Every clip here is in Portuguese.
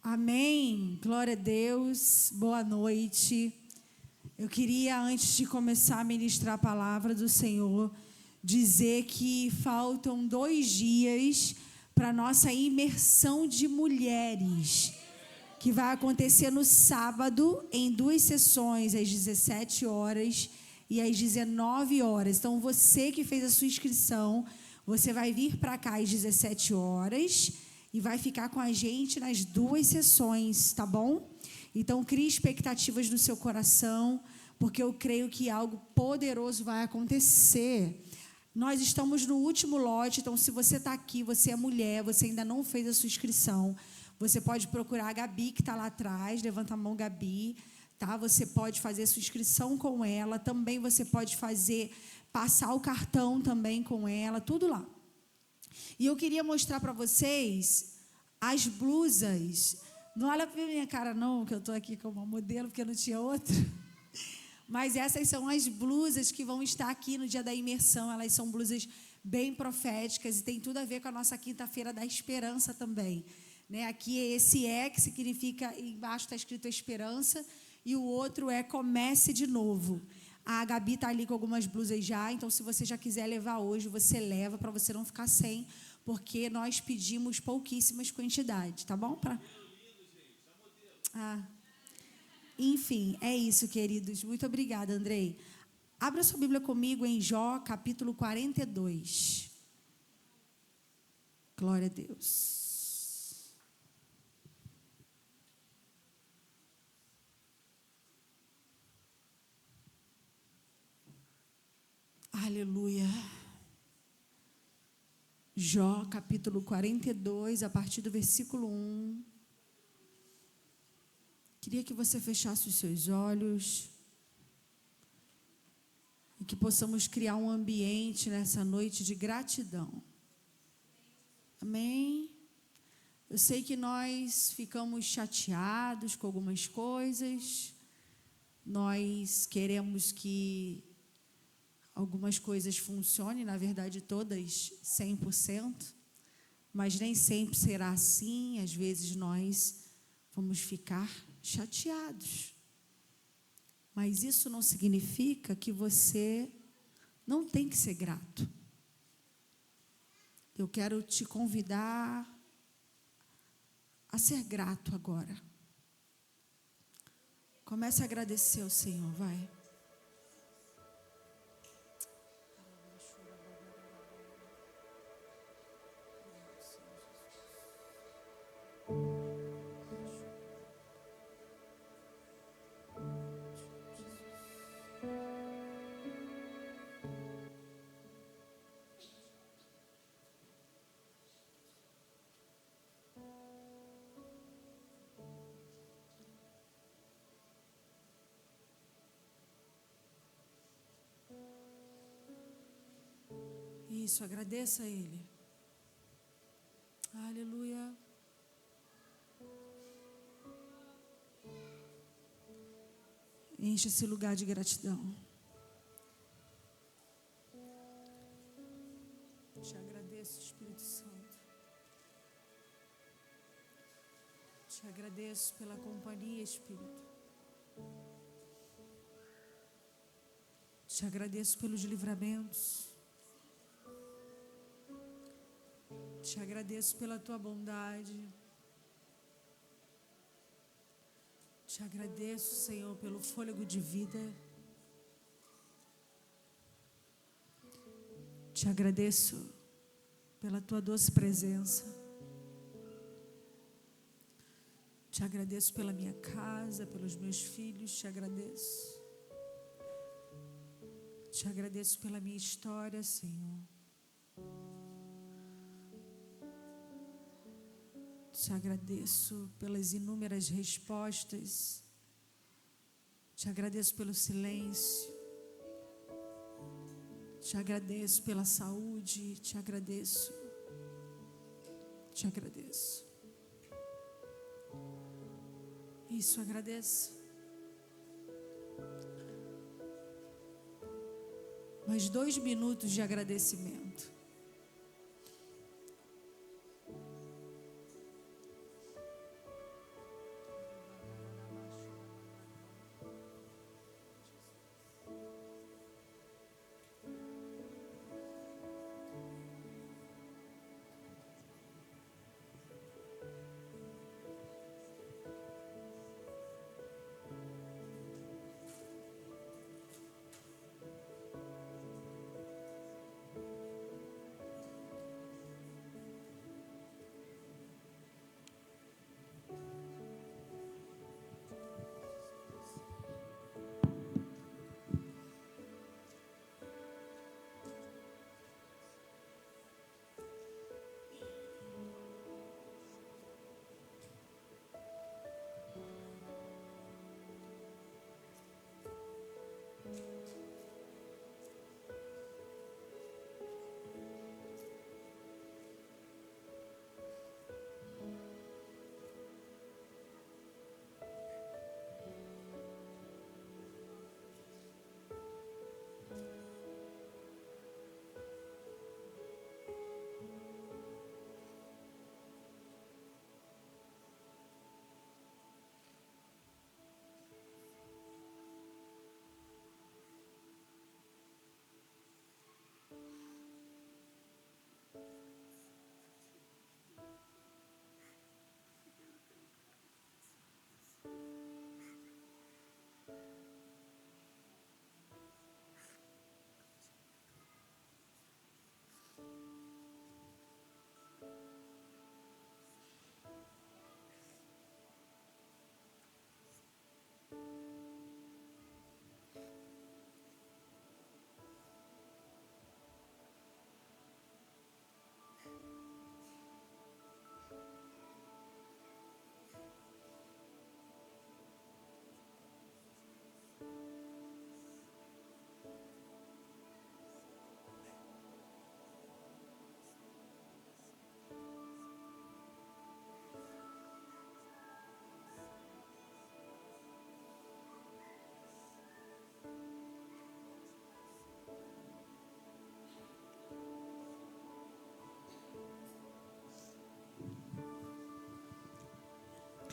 Amém. Glória a Deus. Boa noite. Eu queria, antes de começar a ministrar a palavra do Senhor, dizer que faltam 2 dias para a nossa imersão de mulheres, que vai acontecer no sábado, em 2 sessões, às 17 horas e às 19 horas. Então, você que fez a sua inscrição, você vai vir para cá às 17 horas e vai ficar com a gente nas 2 sessões, tá bom? Então, crie expectativas no seu coração, porque eu creio que algo poderoso vai acontecer. Nós estamos no último lote, então, se você está aqui, você é mulher, você ainda não fez a sua inscrição, você pode procurar a Gabi, que está lá atrás, levanta a mão, Gabi, tá? Você pode fazer a sua inscrição com ela, também você pode passar o cartão também com ela, tudo lá. E eu queria mostrar para vocês as blusas. Não olha para minha cara não, que eu estou aqui como modelo, porque não tinha outra. Mas essas são as blusas que vão estar aqui no dia da imersão. Elas são blusas bem proféticas e tem tudo a ver com a nossa quinta-feira da esperança também. Né? Aqui esse que significa, embaixo está escrito esperança, e o outro é comece de novo. A Gabi está ali com algumas blusas já, então se você já quiser levar hoje, você leva para você não ficar sem, porque nós pedimos pouquíssimas quantidades, tá bom? Enfim, é isso, queridos. Muito obrigada, Andrei. Abra sua Bíblia comigo em Jó, capítulo 42. Glória a Deus. Aleluia. Jó, capítulo 42, a partir do versículo 1. Queria que você fechasse os seus olhos e que possamos criar um ambiente nessa noite de gratidão. Amém? Eu sei que nós ficamos chateados com algumas coisas, nós queremos que algumas coisas funcionem, na verdade todas 100%, mas nem sempre será assim. Às vezes nós vamos ficar chateados, mas isso não significa que você não tem que ser grato. Eu quero te convidar a ser grato agora. Comece a agradecer ao Senhor, vai. Isso, agradeça a Ele. Aleluia. Enche esse lugar de gratidão. Te agradeço, Espírito Santo. Te agradeço pela companhia, Espírito. Te agradeço pelos livramentos. Te agradeço pela tua bondade. Te agradeço, Senhor, pelo fôlego de vida. Te agradeço pela tua doce presença. Te agradeço pela minha casa, pelos meus filhos. Te agradeço. Te agradeço pela minha história, Senhor. Te agradeço pelas inúmeras respostas. Te agradeço pelo silêncio. Te agradeço pela saúde. Te agradeço. Te agradeço. Isso, agradeço. Mais 2 minutos de agradecimento.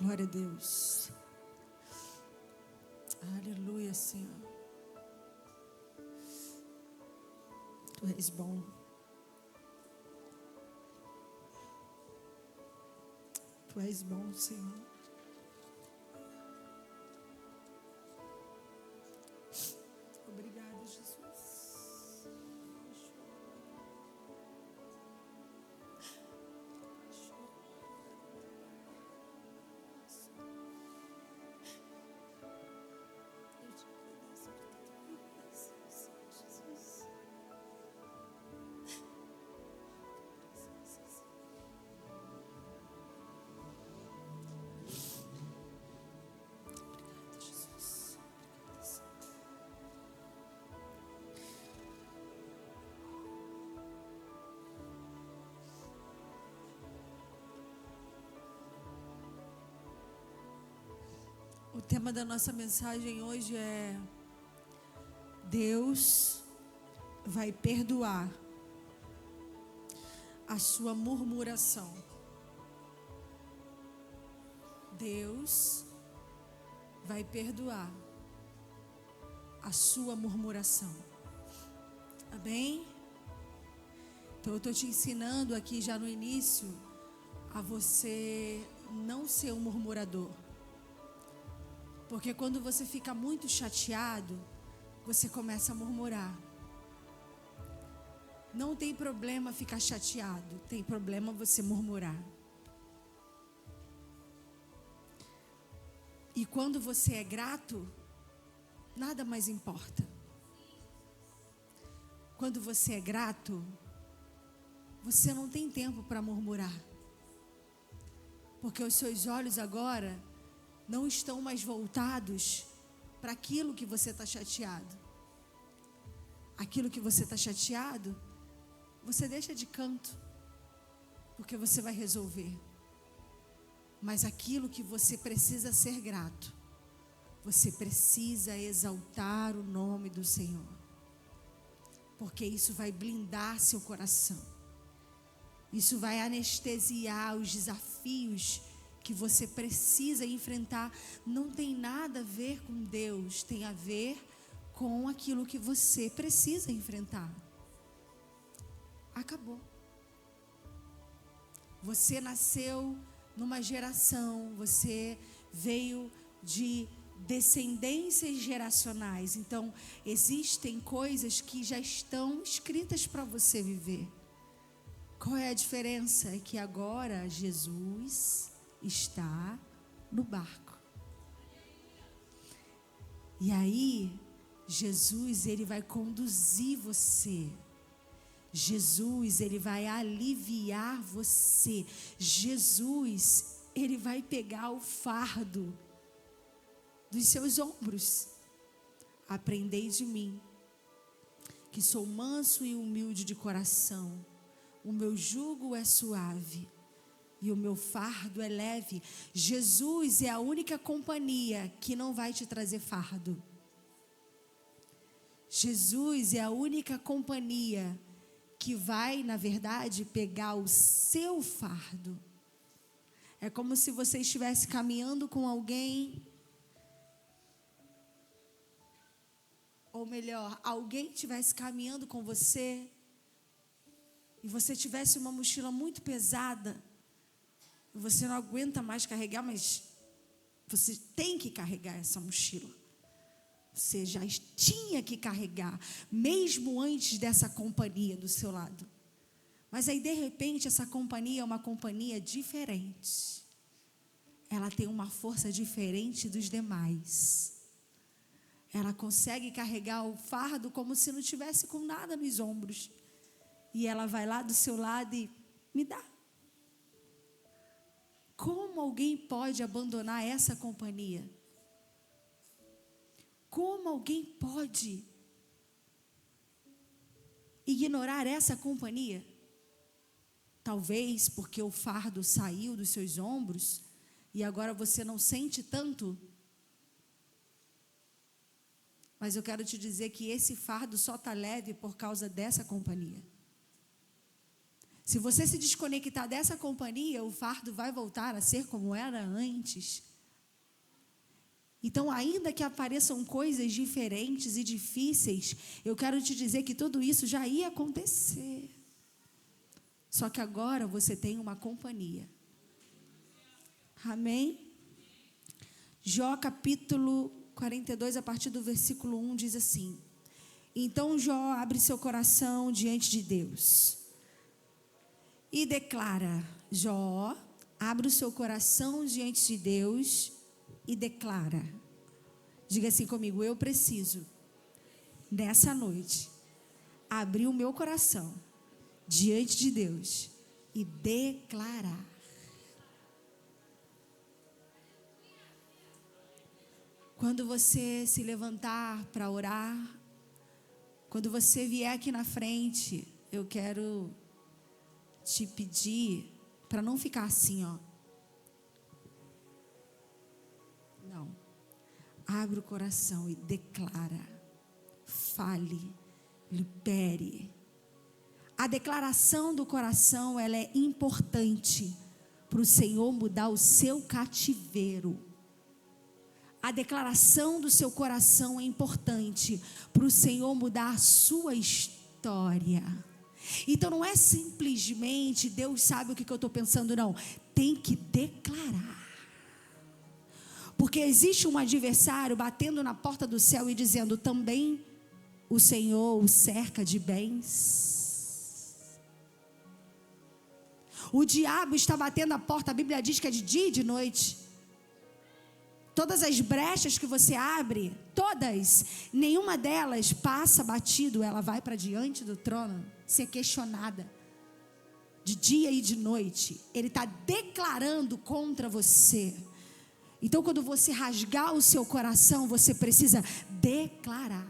Glória a Deus. Aleluia, Senhor. Tu és bom. Tu és bom, Senhor. Obrigada, Jesus. O tema da nossa mensagem hoje é: Deus vai perdoar a sua murmuração. Deus vai perdoar a sua murmuração. Amém? Então eu estou te ensinando aqui já no início a você não ser um murmurador. Porque quando você fica muito chateado, você começa a murmurar. Não tem problema ficar chateado, tem problema você murmurar. E quando você é grato, nada mais importa. Quando você é grato, você não tem tempo para murmurar. Porque os seus olhos agora não estão mais voltados para aquilo que você está chateado. Aquilo que você está chateado, você deixa de canto, porque você vai resolver. Mas aquilo que você precisa ser grato, você precisa exaltar o nome do Senhor, porque isso vai blindar seu coração. Isso vai anestesiar os desafios que você precisa enfrentar. Não tem nada a ver com Deus, tem a ver com aquilo que você precisa enfrentar. Acabou. Você nasceu numa geração, você veio de descendências geracionais. Então, existem coisas que já estão escritas para você viver. Qual é a diferença? É que agora Jesus está no barco. E aí, Jesus, ele vai conduzir você. Jesus, ele vai aliviar você. Jesus, ele vai pegar o fardo dos seus ombros. Aprendei de mim, que sou manso e humilde de coração. O meu jugo é suave e o meu fardo é leve. Jesus é a única companhia que não vai te trazer fardo. Jesus é a única companhia que vai, na verdade, pegar o seu fardo. É como se você estivesse caminhando com alguém, ou melhor, alguém estivesse caminhando com você e você tivesse uma mochila muito pesada. Você não aguenta mais carregar, mas você tem que carregar essa mochila. Você já tinha que carregar, mesmo antes dessa companhia do seu lado. Mas aí, de repente, essa companhia é uma companhia diferente. Ela tem uma força diferente dos demais. Ela consegue carregar o fardo como se não tivesse com nada nos ombros. E ela vai lá do seu lado e me dá. Como alguém pode abandonar essa companhia? Como alguém pode ignorar essa companhia? Talvez porque o fardo saiu dos seus ombros e agora você não sente tanto. Mas eu quero te dizer que esse fardo só está leve por causa dessa companhia. Se você se desconectar dessa companhia, o fardo vai voltar a ser como era antes. Então, ainda que apareçam coisas diferentes e difíceis, eu quero te dizer que tudo isso já ia acontecer. Só que agora você tem uma companhia. Amém? Jó capítulo 42, a partir do versículo 1, diz assim: Então Jó abre seu coração diante de Deus e declara. Jó abre o seu coração diante de Deus e declara. Diga assim comigo: eu preciso, nessa noite, abrir o meu coração diante de Deus e declarar. Quando você se levantar para orar, quando você vier aqui na frente, eu quero te pedir para não ficar assim, ó. Não. Abre o coração e declara. Fale, libere. A declaração do coração, ela é importante para o Senhor mudar o seu cativeiro. A declaração do seu coração é importante para o Senhor mudar a sua história. Então não é simplesmente Deus sabe o que eu estou pensando, não. Tem que declarar. Porque existe um adversário batendo na porta do céu e dizendo: também o Senhor o cerca de bens. O diabo está batendo a porta, a Bíblia diz que é de dia e de noite. Todas as brechas que você abre, todas, nenhuma delas passa batido, ela vai para diante do trono, ser questionada. De dia e de noite, ele está declarando contra você. Então, quando você rasgar o seu coração, você precisa declarar.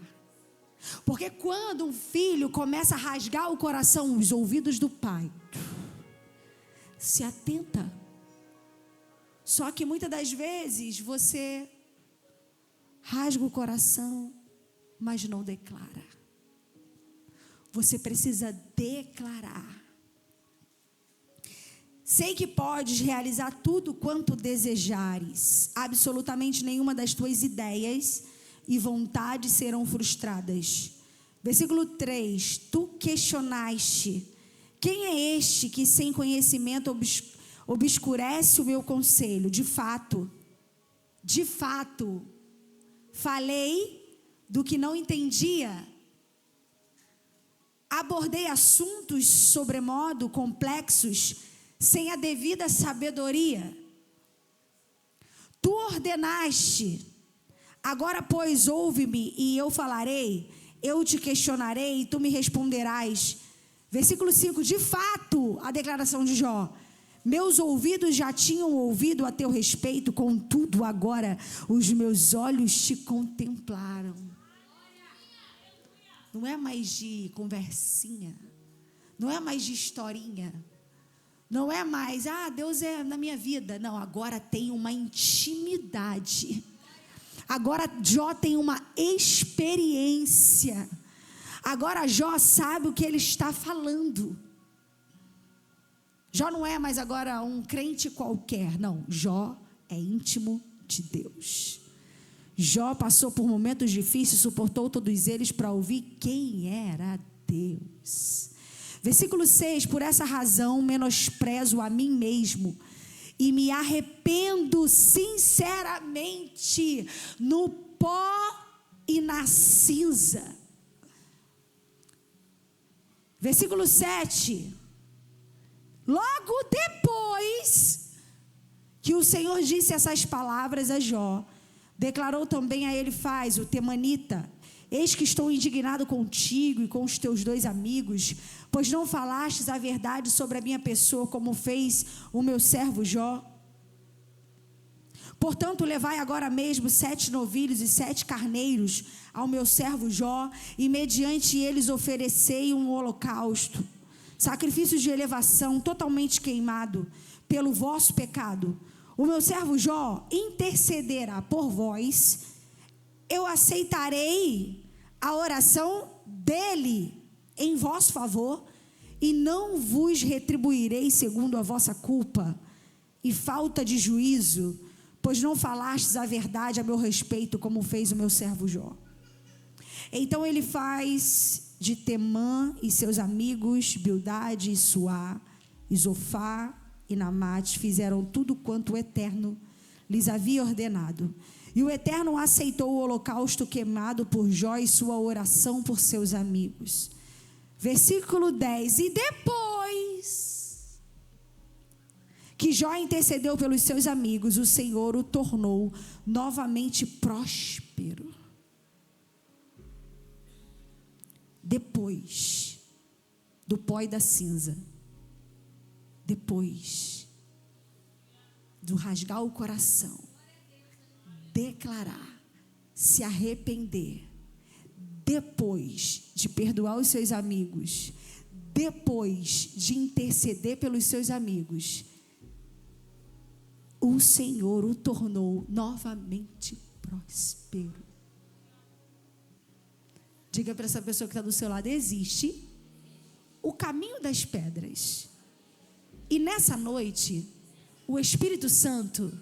Porque quando um filho começa a rasgar o coração, os ouvidos do pai, se atenta. Só que muitas das vezes você rasga o coração, mas não declara. Você precisa declarar. Sei que podes realizar tudo quanto desejares. Absolutamente nenhuma das tuas ideias e vontades serão frustradas. Versículo 3. Tu questionaste: quem é este que sem conhecimento obscurece o meu conselho? De fato, falei do que não entendia. Abordei assuntos sobremodo complexos, sem a devida sabedoria. Tu ordenaste, agora pois ouve-me e eu falarei, eu te questionarei e tu me responderás. Versículo 5, de fato, a declaração de Jó: meus ouvidos já tinham ouvido a teu respeito, contudo agora os meus olhos te contemplaram. Não é mais de conversinha, não é mais de historinha, não é mais, Deus é na minha vida. Não, agora tem uma intimidade. Agora Jó tem uma experiência. Agora Jó sabe o que ele está falando. Jó não é mais agora um crente qualquer, não. Jó é íntimo de Deus. Jó passou por momentos difíceis, suportou todos eles para ouvir quem era Deus. Versículo 6, por essa razão menosprezo a mim mesmo e me arrependo sinceramente no pó e na cinza. Versículo 7, logo depois que o Senhor disse essas palavras a Jó, declarou também a Elifaz, o temanita: eis que estou indignado contigo e com os teus 2 amigos, pois não falastes a verdade sobre a minha pessoa, como fez o meu servo Jó. Portanto, levai agora mesmo 7 novilhos e 7 carneiros ao meu servo Jó, e mediante eles oferecei um holocausto, sacrifício de elevação totalmente queimado pelo vosso pecado. O meu servo Jó intercederá por vós, eu aceitarei a oração dele em vosso favor, e não vos retribuirei segundo a vossa culpa e falta de juízo, pois não falastes a verdade a meu respeito, como fez o meu servo Jó. Então ele faz de Temã e seus amigos, Bildade e Suá, e Zofá e Namate, fizeram tudo quanto o Eterno lhes havia ordenado. E o Eterno aceitou o holocausto queimado por Jó e sua oração por seus amigos. Versículo 10. E depois que Jó intercedeu pelos seus amigos, o Senhor o tornou novamente próspero. Depois do pó e da cinza, depois do rasgar o coração, declarar, se arrepender, depois de perdoar os seus amigos, depois de interceder pelos seus amigos, o Senhor o tornou novamente próspero. Diga para essa pessoa que está do seu lado: existe o caminho das pedras. E nessa noite, o Espírito Santo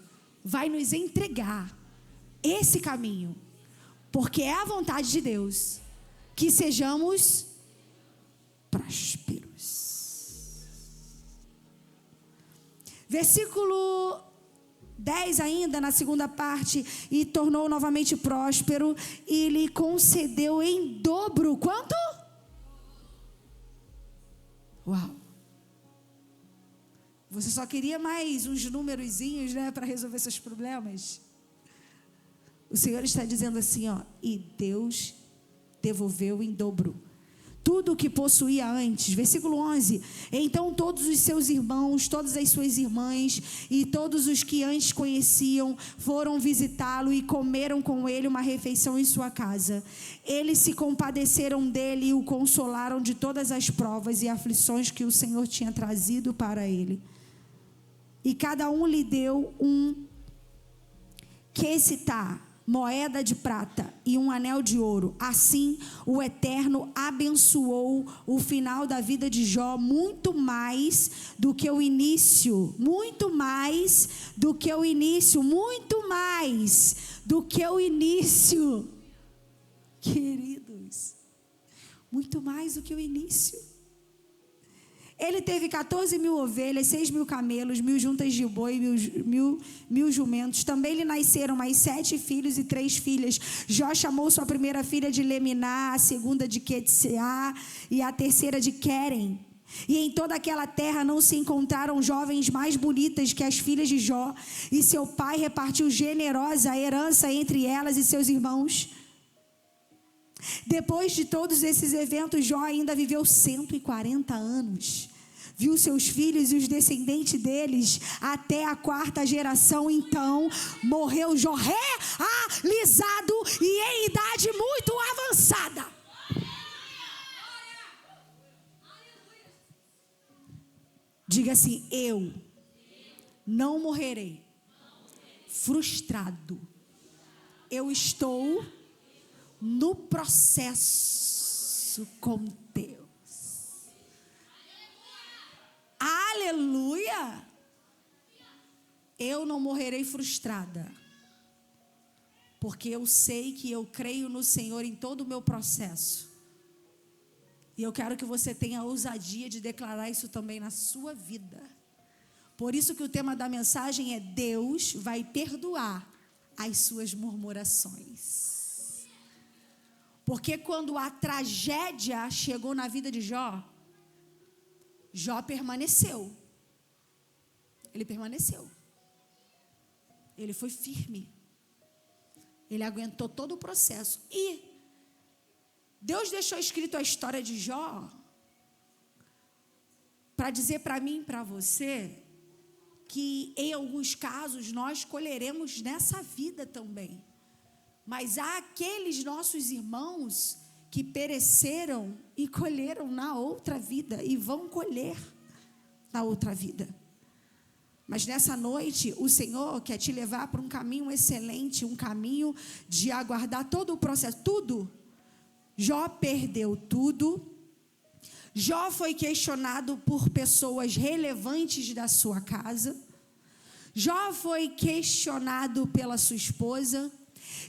vai nos entregar esse caminho, porque é a vontade de Deus que sejamos prósperos. Versículo 10 ainda, na segunda parte, e tornou novamente próspero, e lhe concedeu em dobro, quanto? Uau! Você só queria mais uns numerozinhos, né, para resolver seus problemas? O Senhor está dizendo assim, ó, e Deus devolveu em dobro tudo o que possuía antes. Versículo 11. Então todos os seus irmãos, todas as suas irmãs e todos os que antes conheciam foram visitá-lo e comeram com ele uma refeição em sua casa. Eles se compadeceram dele e o consolaram de todas as provas e aflições que o Senhor tinha trazido para ele. E cada um lhe deu um quesitar, moeda de prata e um anel de ouro. Assim, o Eterno abençoou o final da vida de Jó muito mais do que o início, muito mais do que o início, muito mais do que o início. Queridos, muito mais do que o início. Ele teve 14.000 ovelhas, 6.000 camelos, 1.000 juntas de boi, mil jumentos. Também lhe nasceram mais 7 filhos e 3 filhas. Jó chamou sua primeira filha de Leminá, a segunda de Quetseá e a terceira de Querem. E em toda aquela terra não se encontraram jovens mais bonitas que as filhas de Jó. E seu pai repartiu generosa a herança entre elas e seus irmãos. Depois de todos esses eventos, Jó ainda viveu 140 anos. Viu seus filhos e os descendentes deles até a 4ª geração. Então morreu Jó realizado e em idade muito avançada. Diga assim: eu não morrerei frustrado. Eu estou no processo com Deus. Aleluia! Eu não morrerei frustrada, porque eu sei que eu creio no Senhor em todo o meu processo. E eu quero que você tenha a ousadia de declarar isso também na sua vida. Por isso que o tema da mensagem é: Deus vai perdoar as suas murmurações. Porque quando a tragédia chegou na vida de Jó, Jó permaneceu. Ele permaneceu. Ele foi firme. Ele aguentou todo o processo. E Deus deixou escrito a história de Jó para dizer para mim e para você que em alguns casos nós colheremos nessa vida também. Mas há aqueles nossos irmãos que pereceram e colheram na outra vida e vão colher na outra vida. Mas nessa noite o Senhor quer te levar para um caminho excelente, um caminho de aguardar todo o processo, tudo. Jó perdeu tudo. Jó foi questionado por pessoas relevantes da sua casa. Jó foi questionado pela sua esposa.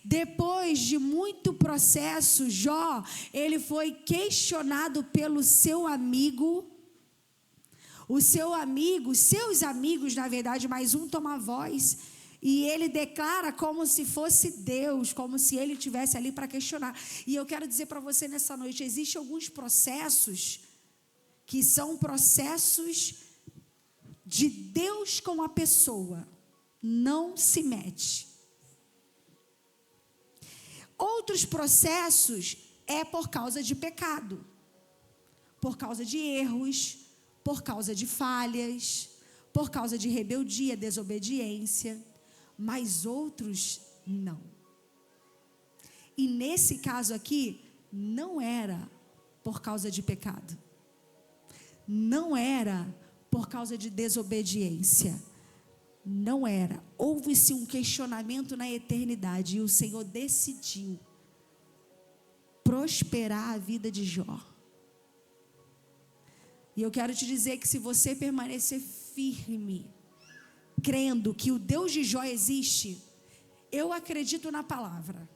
Depois de muito processo, Jó, ele foi questionado pelo seu amigo. O seu amigo, seus amigos, na verdade, mais um toma voz. E ele declara como se fosse Deus, como se ele estivesse ali para questionar. E eu quero dizer para você nessa noite, existem alguns processos que são processos de Deus com a pessoa. Não se mete. Outros processos é por causa de pecado, por causa de erros, por causa de falhas, por causa de rebeldia, desobediência, mas outros não. E nesse caso aqui, não era por causa de pecado, não era por causa de desobediência, não era. Houve-se um questionamento na eternidade e o Senhor decidiu prosperar a vida de Jó. E eu quero te dizer que se você permanecer firme, crendo que o Deus de Jó existe, eu acredito na palavra.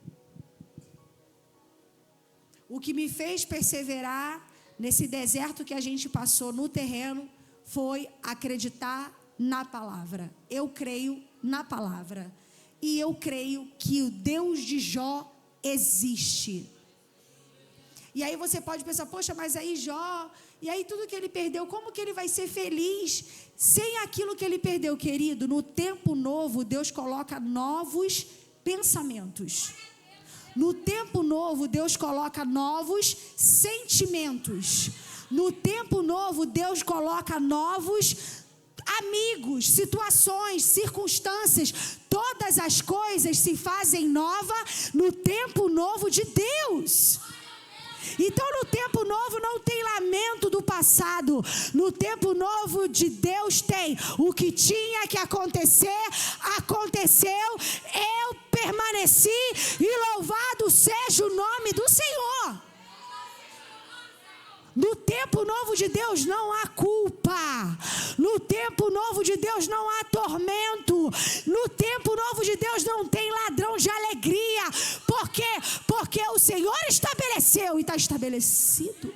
O que me fez perseverar nesse deserto que a gente passou no terreno foi acreditar na palavra. Eu creio na palavra. E eu creio que o Deus de Jó existe. E aí você pode pensar, poxa, mas aí Jó, e aí tudo que ele perdeu, como que ele vai ser feliz sem aquilo que ele perdeu, querido? No tempo novo, Deus coloca novos pensamentos. No tempo novo, Deus coloca novos sentimentos. No tempo novo, Deus coloca novos amigos, situações, circunstâncias. Todas as coisas se fazem nova no tempo novo de Deus. Então no tempo novo não tem lamento do passado. No tempo novo de Deus tem o que tinha que acontecer, aconteceu. Eu permaneci e louvado seja o nome do Senhor. No tempo novo de Deus não há culpa. No tempo novo de Deus não há tormento. No tempo novo de Deus não tem ladrão de alegria. Por quê? Porque o Senhor estabeleceu e está estabelecido.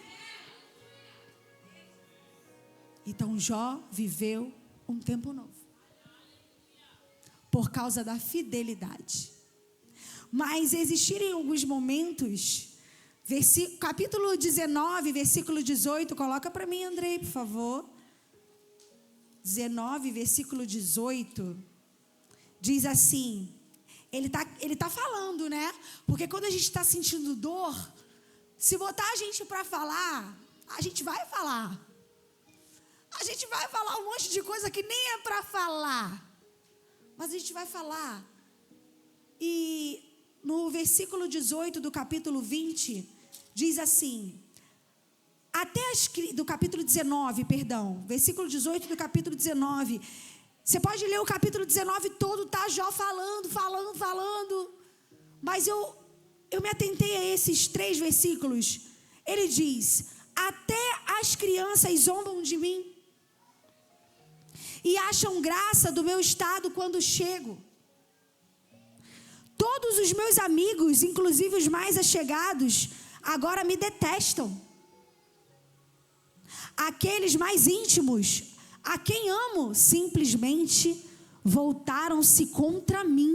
Então Jó viveu um tempo novo. Por causa da fidelidade. Mas existirem alguns momentos... Capítulo 19, versículo 18, coloca para mim, Andrei, por favor. 19, versículo 18, diz assim, ele tá falando, né? Porque quando a gente está sentindo dor, se botar a gente para falar, a gente vai falar. A gente vai falar um monte de coisa que nem é para falar. Mas a gente vai falar. E no versículo 18 do capítulo 20... diz assim, do capítulo 19, perdão, versículo 18 do capítulo 19. Você pode ler o capítulo 19 todo, tá Jó falando. Mas eu me atentei a esses 3 versículos. Ele diz, até as crianças zombam de mim e acham graça do meu estado quando chego. Todos os meus amigos, inclusive os mais allegados, agora me detestam. Aqueles mais íntimos, a quem amo, simplesmente voltaram-se contra mim.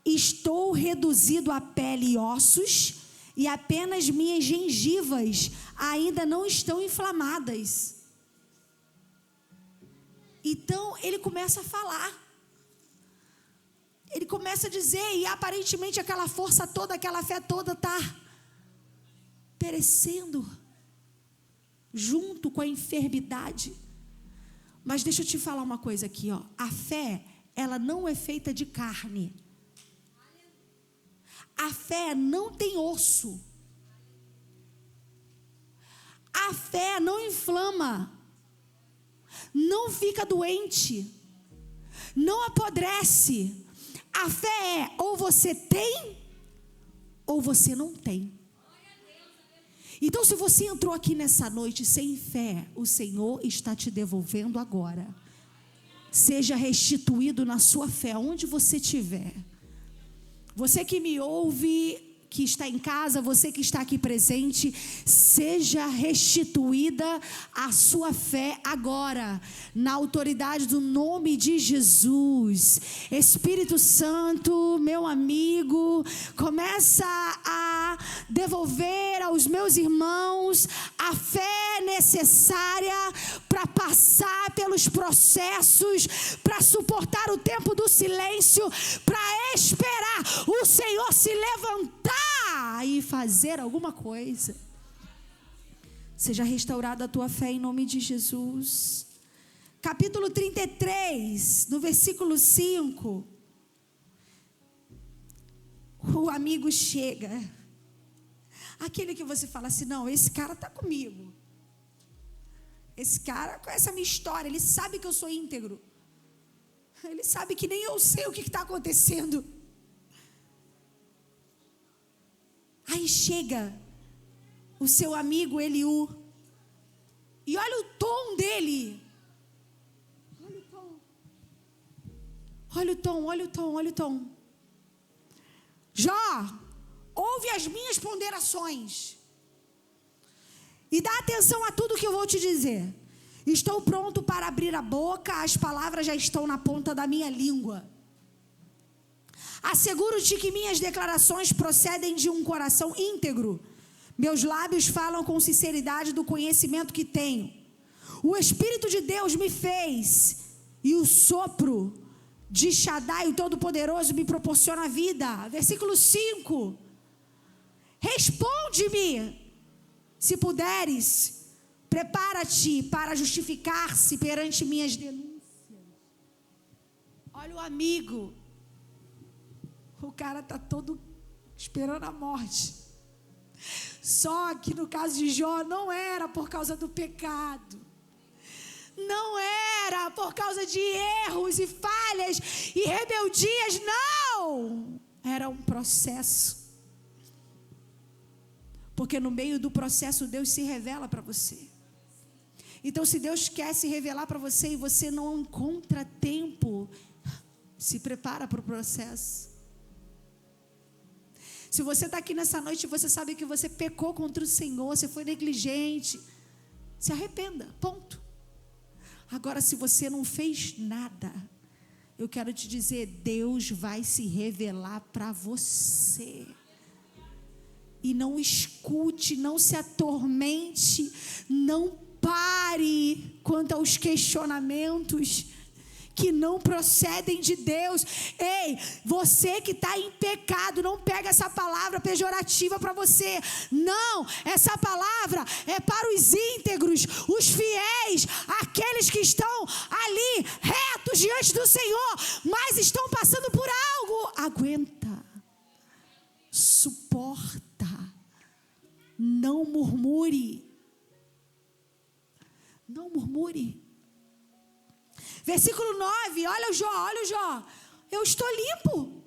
Estou reduzido a pele e ossos, e apenas minhas gengivas ainda não estão inflamadas. Então ele começa a falar. Ele começa a dizer, e aparentemente aquela força toda, aquela fé toda está perecendo junto com a enfermidade. Mas deixa eu te falar uma coisa aqui, ó. A fé, ela não é feita de carne. A fé não tem osso. A fé não inflama. Não fica doente. Não apodrece. A fé é, ou você tem, ou você não tem. Então, se você entrou aqui nessa noite sem fé, o Senhor está te devolvendo agora. Seja restituído na sua fé, onde você estiver. Você que me ouve, que está em casa, você que está aqui presente, seja restituída a sua fé agora, na autoridade do nome de Jesus. Espírito Santo, meu amigo, começa a devolver aos meus irmãos a fé necessária para passar pelos processos, para suportar o tempo do silêncio, para esperar o Senhor se levantar e fazer alguma coisa. Seja restaurada a tua fé em nome de Jesus. Capítulo 33, no versículo 5. O amigo chega. Aquele que você fala assim, não, esse cara está comigo. Esse cara conhece a minha história, ele sabe que eu sou íntegro. Ele sabe que nem eu sei o que está acontecendo. Aí chega o seu amigo Eliú. E olha o tom dele. Olha o tom. Olha o tom, olha o tom, olha o tom. Jó, ouve as minhas ponderações. E dá atenção a tudo que eu vou te dizer. Estou pronto para abrir a boca, as palavras já estão na ponta da minha língua. Asseguro-te que minhas declarações procedem de um coração íntegro. Meus lábios falam com sinceridade do conhecimento que tenho. O Espírito de Deus me fez, e o sopro de Shaddai, o Todo-Poderoso, me proporciona vida. Versículo 5. Responde-me, se puderes, prepara-te para justificar-se perante minhas denúncias. Olha o amigo. O cara está todo esperando a morte. Só que no caso de Jó não era por causa do pecado. Não era por causa de erros e falhas e rebeldias, não. Era um processo. Porque no meio do processo Deus se revela para você. Então, se Deus quer se revelar para você e você não encontra tempo, se prepara para o processo. Se você está aqui nessa noite e você sabe que você pecou contra o Senhor, você foi negligente, se arrependa, ponto. Agora, se você não fez nada, eu quero te dizer, Deus vai se revelar para você. E não escute, não se atormente, não pare quanto aos questionamentos que não procedem de Deus. Ei, você que está em pecado, não pega essa palavra pejorativa para você. Não, essa palavra é para os íntegros, os fiéis, aqueles que estão ali retos diante do Senhor, mas estão passando por algo. Aguenta, suporta, não murmure. Não murmure. Versículo 9, olha o Jó. Eu estou limpo.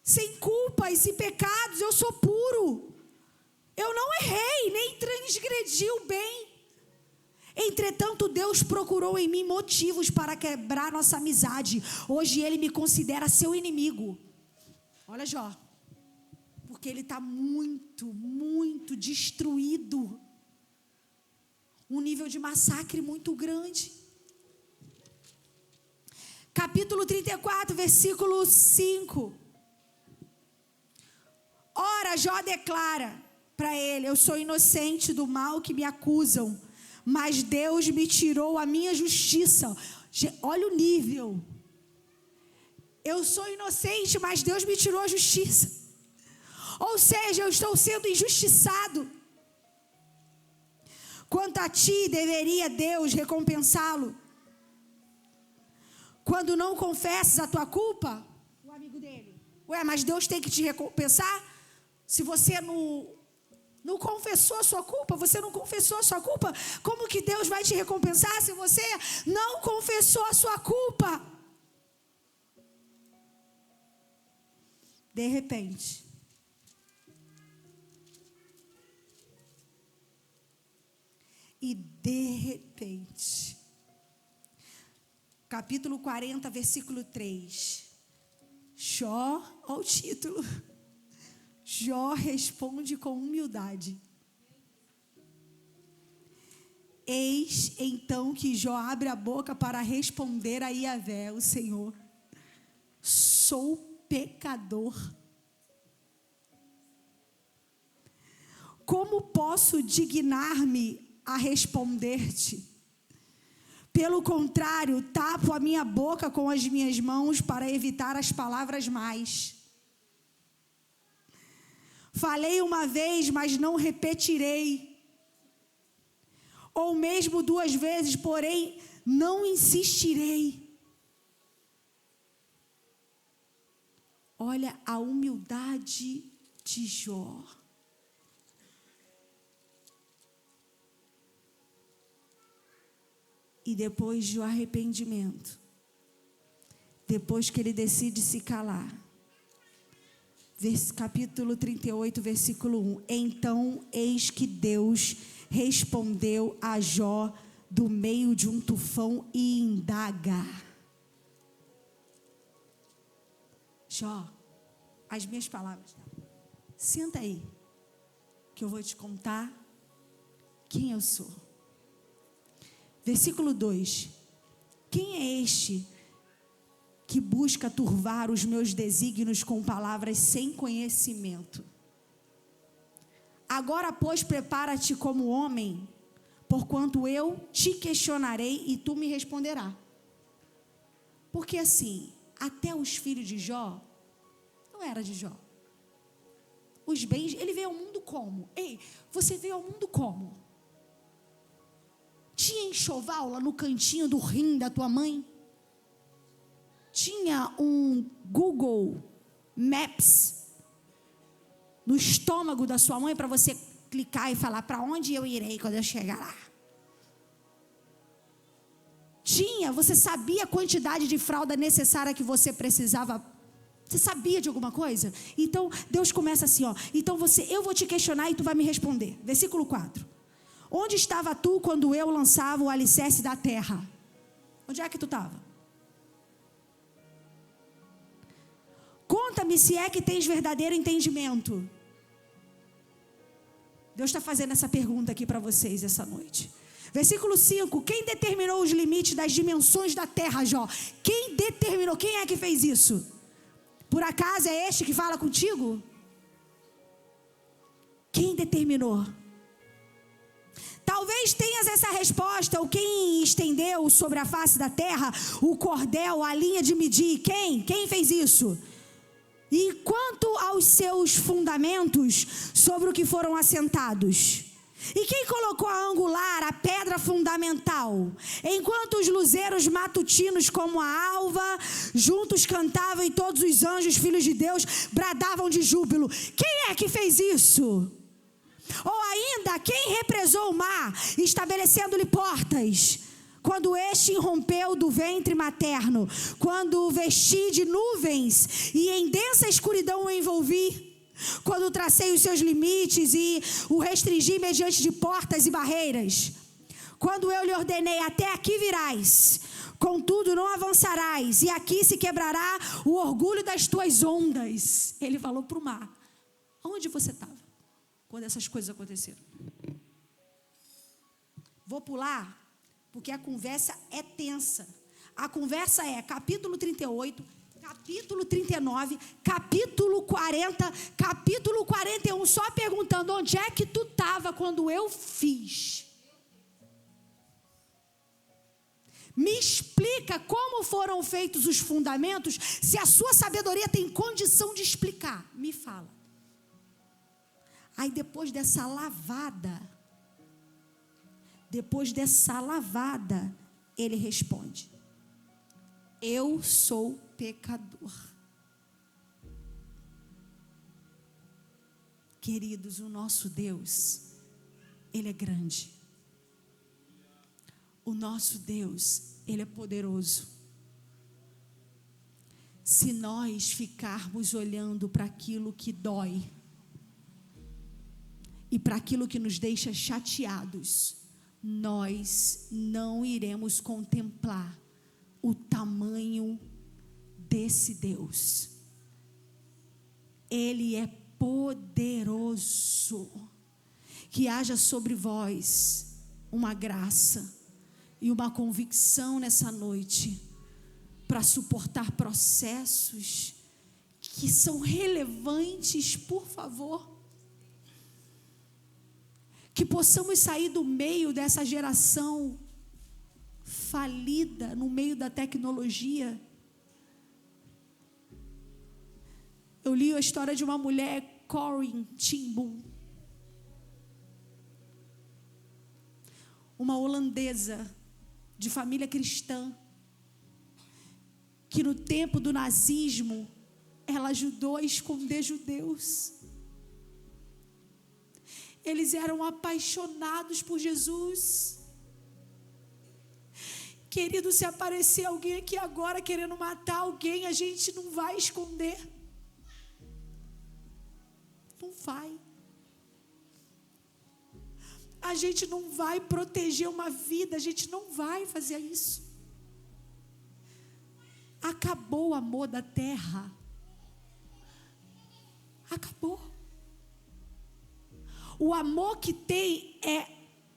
Sem culpas e pecados, eu sou puro. Eu não errei, nem transgredi o bem. Entretanto, Deus procurou em mim motivos para quebrar nossa amizade. Hoje Ele me considera seu inimigo. Olha Jó. Porque ele está muito, muito destruído. Um nível de massacre muito grande. Capítulo 34, versículo 5. Ora, Jó declara para ele: eu sou inocente do mal que me acusam, mas Deus me tirou a minha justiça. Olha o nível. Eu sou inocente, mas Deus me tirou a justiça. Ou seja, eu estou sendo injustiçado. Quanto a ti, deveria Deus recompensá-lo quando não confessas a tua culpa? O amigo dele: ué, mas Deus tem que te recompensar? Se você não confessou a sua culpa, você não confessou a sua culpa, como que Deus vai te recompensar se você não confessou a sua culpa? De repente, E de repente, capítulo 40, versículo 3. Jó, olha o título. Jó responde com humildade. Eis então que Jó abre a boca para responder a Yahvé, o Senhor: sou pecador. Como posso dignar-me a responder-te? Pelo contrário, tapo a minha boca com as minhas mãos para evitar as palavras mais. Falei uma vez, mas não repetirei. Ou mesmo 2 vezes, porém não insistirei. Olha a humildade de Jó. E depois do arrependimento, depois que ele decide se calar, capítulo 38, versículo 1. Então, eis que Deus respondeu a Jó do meio de um tufão e indaga: Jó, as minhas palavras, senta aí, que eu vou te contar quem eu sou. Versículo 2. Quem é este que busca turvar os meus desígnios com palavras sem conhecimento? Agora, pois, prepara-te como homem, porquanto eu te questionarei e tu me responderás. Porque assim, até os filhos de Jó, não era de Jó. Os bens, ele veio ao mundo como? Ei, você veio ao mundo como? Tinha enxoval lá no cantinho do rim da tua mãe? Tinha um Google Maps no estômago da sua mãe para você clicar e falar para onde eu irei quando eu chegar lá? Tinha, você sabia a quantidade de fralda necessária que você precisava? Você sabia de alguma coisa? Então Deus começa assim, ó. Então eu vou te questionar e tu vai me responder. Versículo 4. Onde estava tu quando eu lançava o alicerce da terra? Onde é que tu estava? Conta-me se é que tens verdadeiro entendimento. Deus está fazendo essa pergunta aqui para vocês essa noite. Versículo 5. Quem determinou os limites das dimensões da terra, Jó? Quem determinou? Quem é que fez isso? Por acaso é este que fala contigo? Quem determinou? Talvez tenhas essa resposta, ou quem estendeu sobre a face da terra o cordel, a linha de medir? Quem? Quem fez isso? E quanto aos seus fundamentos, sobre o que foram assentados? E quem colocou a angular, a pedra fundamental? Enquanto os luzeiros matutinos como a alva, juntos cantavam e todos os anjos, filhos de Deus, bradavam de júbilo. Quem é que fez isso? Ou ainda, quem represou o mar, estabelecendo-lhe portas? Quando este irrompeu do ventre materno, quando o vesti de nuvens e em densa escuridão o envolvi, quando tracei os seus limites e o restringi mediante de portas e barreiras, quando eu lhe ordenei, até aqui virás, contudo não avançarás, e aqui se quebrará o orgulho das tuas ondas. Ele falou para o mar. Onde você estava quando essas coisas aconteceram? Vou pular, porque a conversa é tensa. A conversa é capítulo 38, capítulo 39, capítulo 40, capítulo 41, só perguntando: onde é que tu estava quando eu fiz? Me explica como foram feitos os fundamentos, se a sua sabedoria tem condição de explicar. Me fala. Aí depois dessa lavada, ele responde: eu sou pecador. Queridos, o nosso Deus, Ele é grande. O nosso Deus, Ele é poderoso. Se nós ficarmos olhando para aquilo que dói e para aquilo que nos deixa chateados, nós não iremos contemplar o tamanho desse Deus. Ele é poderoso. Que haja sobre vós uma graça e uma convicção nessa noite para suportar processos que são relevantes, por favor. Que possamos sair do meio dessa geração falida, no meio da tecnologia. Eu li a história de uma mulher, Corinne ten Boom, uma holandesa de família cristã, que no tempo do nazismo, ela ajudou a esconder judeus. Eles eram apaixonados por Jesus. Querido, se aparecer alguém aqui agora querendo matar alguém, a gente não vai esconder. Não vai. A gente não vai proteger uma vida, a gente não vai fazer isso. Acabou o amor da terra. Acabou. O amor que tem é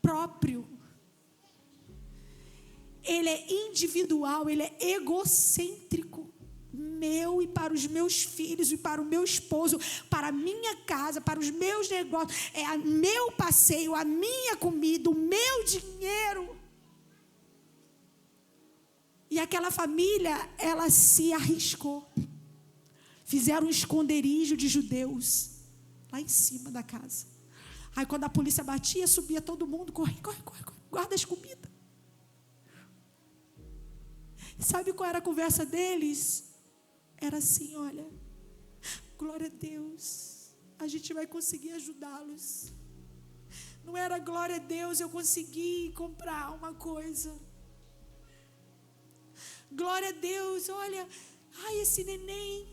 próprio. Ele é individual, ele é egocêntrico. Meu e para os meus filhos e para o meu esposo, para a minha casa, para os meus negócios, é o meu passeio, a minha comida, o meu dinheiro. E aquela família, ela se arriscou. Fizeram um esconderijo de judeus lá em cima da casa. Aí quando a polícia batia, subia todo mundo, corre, guarda as comidas. Sabe qual era a conversa deles? Era assim, olha, glória a Deus, a gente vai conseguir ajudá-los. Não era glória a Deus, eu consegui comprar uma coisa. Glória a Deus, olha, ai, esse neném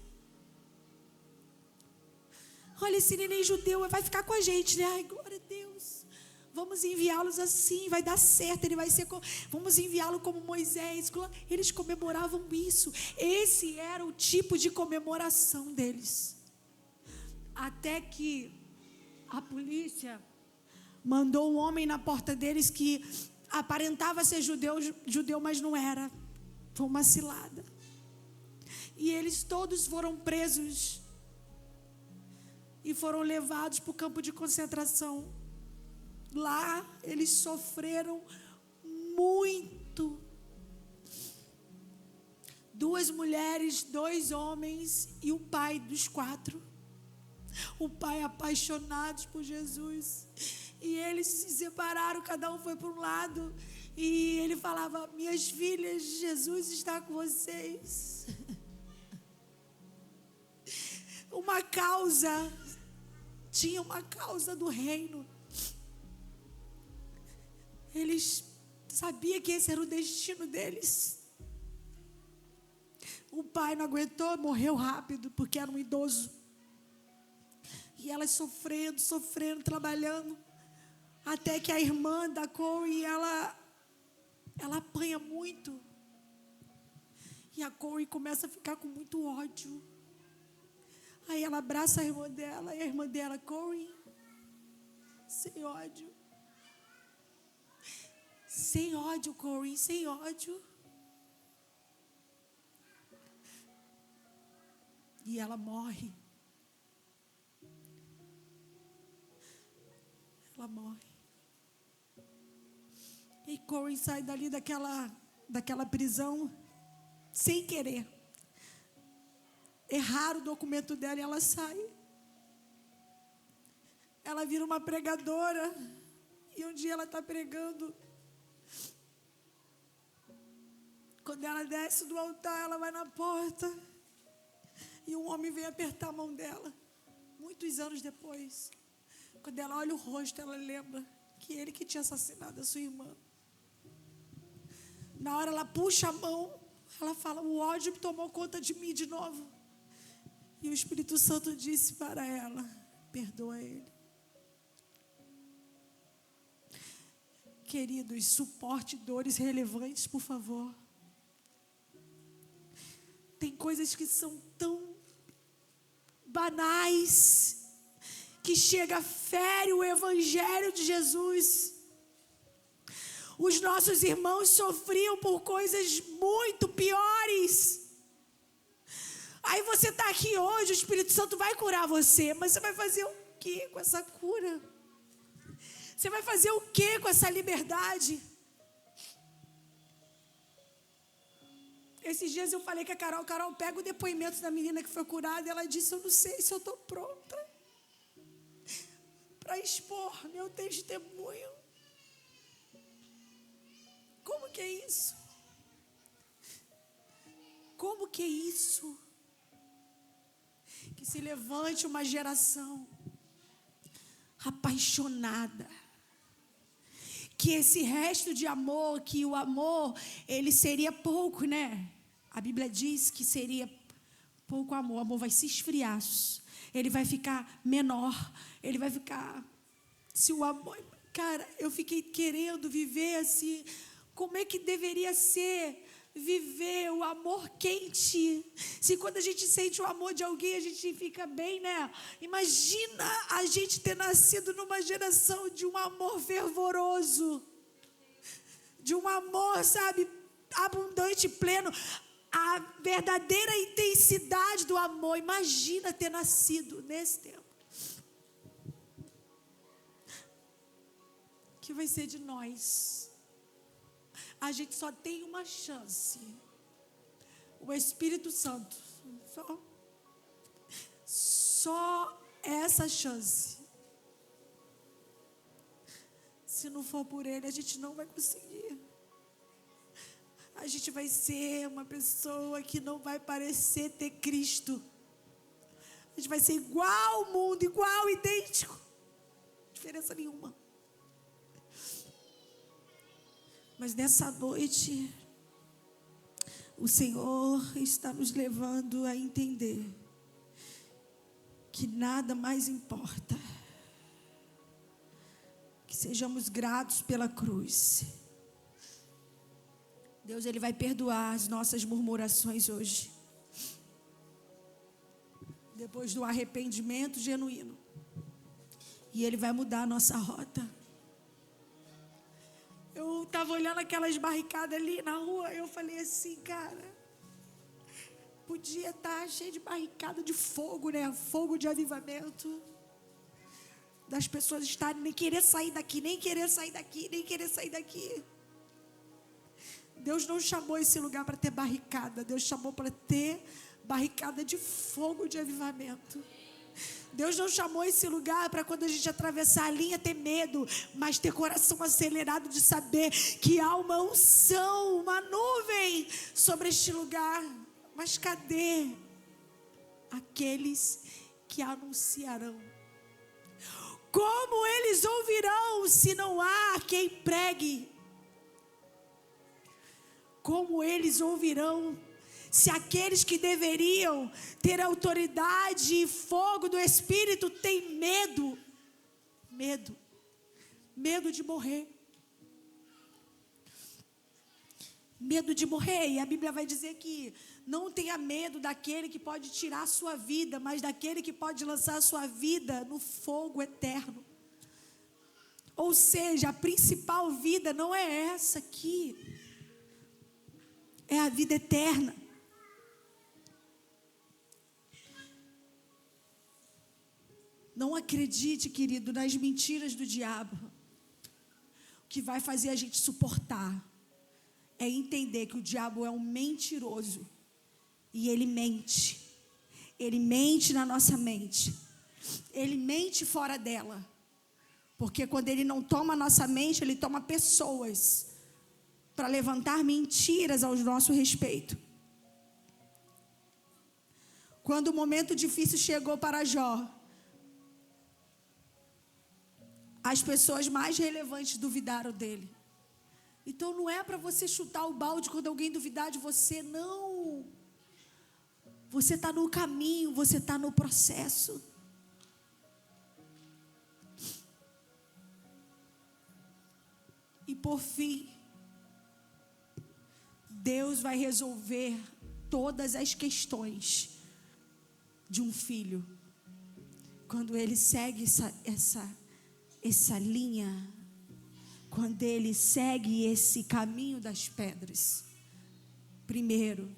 judeu vai ficar com a gente, né? Ai, glória a Deus. Vamos enviá-los assim, vai dar certo, ele vai ser, vamos enviá-lo como Moisés. Eles comemoravam isso. Esse era o tipo de comemoração deles. Até que a polícia mandou um homem na porta deles que aparentava ser judeu, mas não era. Foi uma cilada. E eles todos foram presos e foram levados para o campo de concentração. Lá eles sofreram muito. 2 mulheres, 2 homens e o pai dos 4. O pai apaixonados por Jesus. E eles se separaram, cada um foi para um lado. E ele falava, minhas filhas, Jesus está com vocês. Tinha uma causa do reino. Eles sabiam que esse era o destino deles. O pai não aguentou, morreu rápido, porque era um idoso. E elas sofrendo, trabalhando. Até que a irmã da Corey, ela apanha muito. E a Corey começa a ficar com muito ódio. Aí ela abraça a irmã dela, e a irmã dela, Corey, sem ódio. Sem ódio, Corey, sem ódio. E ela morre. Ela morre. E Corey sai dali daquela prisão sem querer. Erraram o documento dela e ela sai. Ela vira uma pregadora. E um dia ela está pregando. Quando ela desce do altar, ela vai na porta. E um homem vem apertar a mão dela. Muitos anos depois. Quando ela olha o rosto, ela lembra que ele que tinha assassinado a sua irmã. Na hora ela puxa a mão, ela fala, o ódio tomou conta de mim de novo. E o Espírito Santo disse para ela, perdoa ele. Queridos, suporte dores relevantes, por favor. Tem coisas que são tão banais, que chega a fere o evangelho de Jesus. Os nossos irmãos sofriam por coisas muito piores. Aí você está aqui hoje, o Espírito Santo vai curar você, mas você vai fazer o que com essa cura? Você vai fazer o que com essa liberdade? Esses dias eu falei com a Carol, pega o depoimento da menina que foi curada, e ela disse, eu não sei se eu estou pronta para expor meu testemunho. Como que é isso? Como que é isso? Que se levante uma geração apaixonada, que esse resto de amor, que o amor, ele seria pouco, né? A Bíblia diz que seria pouco amor, o amor vai se esfriar, ele vai ficar menor, ele vai ficar, se o amor, cara, eu fiquei querendo viver assim, como é que deveria ser viver o amor quente? Se quando a gente sente o amor de alguém, a gente fica bem, né? Imagina a gente ter nascido numa geração de um amor fervoroso, de um amor, sabe, abundante, pleno, a verdadeira intensidade do amor. Imagina ter nascido nesse tempo. Que vai ser de nós? A gente só tem uma chance. O Espírito Santo. Só essa chance. Se não for por Ele, a gente não vai conseguir. A gente vai ser uma pessoa que não vai parecer ter Cristo. A gente vai ser igual ao mundo, igual, idêntico. Diferença nenhuma. Mas nessa noite, o Senhor está nos levando a entender que nada mais importa. Que sejamos gratos pela cruz. Deus, Ele vai perdoar as nossas murmurações hoje. Depois do arrependimento genuíno. E Ele vai mudar a nossa rota. Eu estava olhando aquelas barricadas ali na rua, eu falei assim, cara, podia estar cheio de barricada de fogo, né? Fogo de avivamento. Das pessoas estarem, nem querer sair daqui, nem querer sair daqui, nem querer sair daqui. Deus não chamou esse lugar para ter barricada, Deus chamou para ter barricada de fogo de avivamento. Deus não chamou esse lugar para quando a gente atravessar a linha ter medo, mas ter coração acelerado de saber que há uma unção, uma nuvem sobre este lugar. Mas cadê aqueles que anunciarão? Como eles ouvirão se não há quem pregue? Como eles ouvirão se aqueles que deveriam ter autoridade e fogo do Espírito têm medo? Medo de morrer. Medo de morrer. E a Bíblia vai dizer que não tenha medo daquele que pode tirar a sua vida, mas daquele que pode lançar a sua vida no fogo eterno. Ou seja, a principal vida não é essa aqui. É a vida eterna. Não acredite, querido, nas mentiras do diabo. O que vai fazer a gente suportar é entender que o diabo é um mentiroso. E ele mente. Ele mente na nossa mente. Ele mente fora dela. Porque quando ele não toma a nossa mente, ele toma pessoas para levantar mentiras ao nosso respeito. Quando o momento difícil chegou para Jó, as pessoas mais relevantes duvidaram dele. Então não é para você chutar o balde quando alguém duvidar de você, não. Você está no caminho, você está no processo. E por fim, Deus vai resolver todas as questões de um filho. Quando ele segue essa linha, quando ele segue esse caminho das pedras. Primeiro,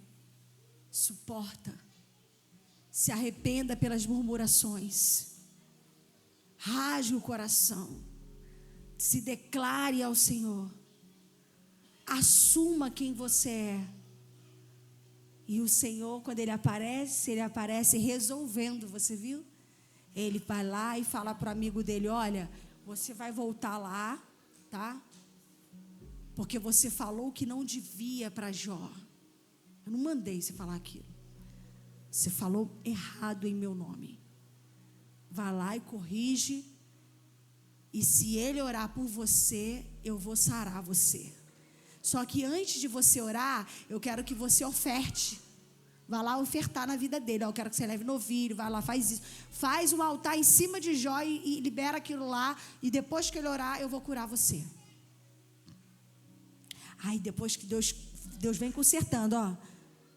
suporta, se arrependa pelas murmurações, rasgue o coração, se declare ao Senhor, assuma quem você é. E o Senhor, quando ele aparece resolvendo, você viu? Ele vai lá e fala para o amigo dele: olha, você vai voltar lá, tá? Porque você falou que não devia para Jó. Eu não mandei você falar aquilo. Você falou errado em meu nome. Vai lá e corrige. E se ele orar por você, eu vou sarar você. Só que antes de você orar, eu quero que você oferte. Vai lá ofertar na vida dele. Eu quero que você leve novilho, vai lá, faz isso. Faz um altar em cima de Jó e libera aquilo lá. E depois que ele orar, eu vou curar você. Aí depois que Deus vem consertando, ó.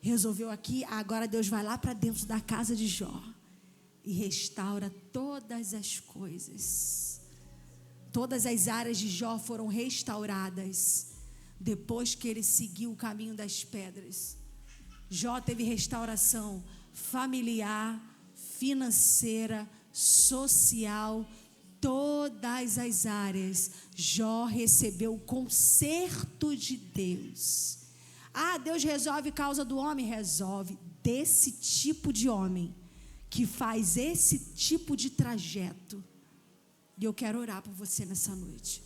Resolveu aqui, agora Deus vai lá para dentro da casa de Jó. E restaura todas as coisas. Todas as áreas de Jó foram restauradas. Depois que ele seguiu o caminho das pedras. Jó teve restauração familiar, financeira, social, todas as áreas. Jó recebeu o conserto de Deus. Ah, Deus resolve causa do homem? Resolve. Desse tipo de homem que faz esse tipo de trajeto. E eu quero orar por você nessa noite.